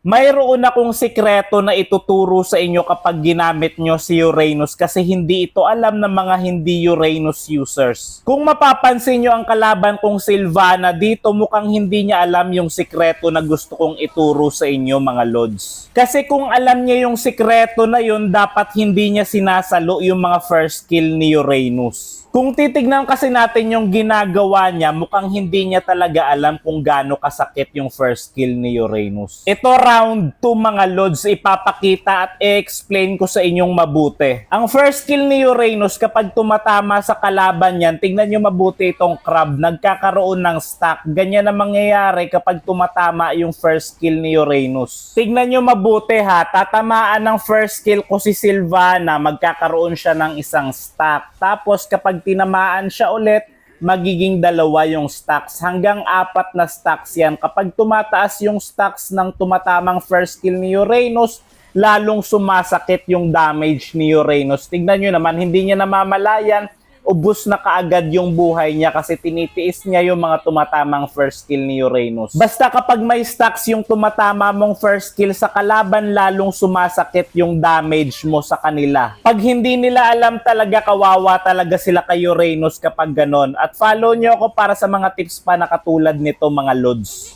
Mayroon akong sikreto na ituturo sa inyo kapag ginamit nyo si Uranus kasi hindi ito alam ng mga hindi Uranus users. Kung mapapansin nyo ang kalaban kong Sylvana dito, mukhang hindi niya alam yung sikreto na gusto kong ituro sa inyo mga lods. Kasi kung alam niya yung sikreto na yun, dapat hindi niya sinasalo yung mga first kill ni Uranus. Kung titignan kasi natin yung ginagawa niya, mukhang hindi niya talaga alam kung gaano kasakit yung first kill ni Uranus. Ito round 2 mga lods, ipapakita at i-explain ko sa inyong mabuti. Ang first kill ni Uranus kapag tumatama sa kalaban niyan, tingnan nyo mabuti itong crab, nagkakaroon ng stack. Ganyan ang mangyayari kapag tumatama yung first kill ni Uranus. Tingnan nyo mabuti ha, tatamaan ng first kill ko si Sylvana, magkakaroon siya ng isang stack. Tapos kapag tinamaan siya ulit, magiging dalawa yung stacks. Hanggang 4 na stacks yan. Kapag tumataas yung stacks ng tumatamang first kill ni Uranus, lalong sumasakit yung damage ni Uranus. Tignan nyo naman, hindi niya namamalayan, ubus na kaagad yung buhay niya kasi tinitiis niya yung mga tumatamang first kill ni Uranus. Basta kapag may stacks yung tumatama mong first kill sa kalaban, lalong sumasakit yung damage mo sa kanila. Pag hindi nila alam talaga, kawawa talaga sila kay Uranus kapag ganon. At follow nyo ako para sa mga tips pa na katulad nito mga lods.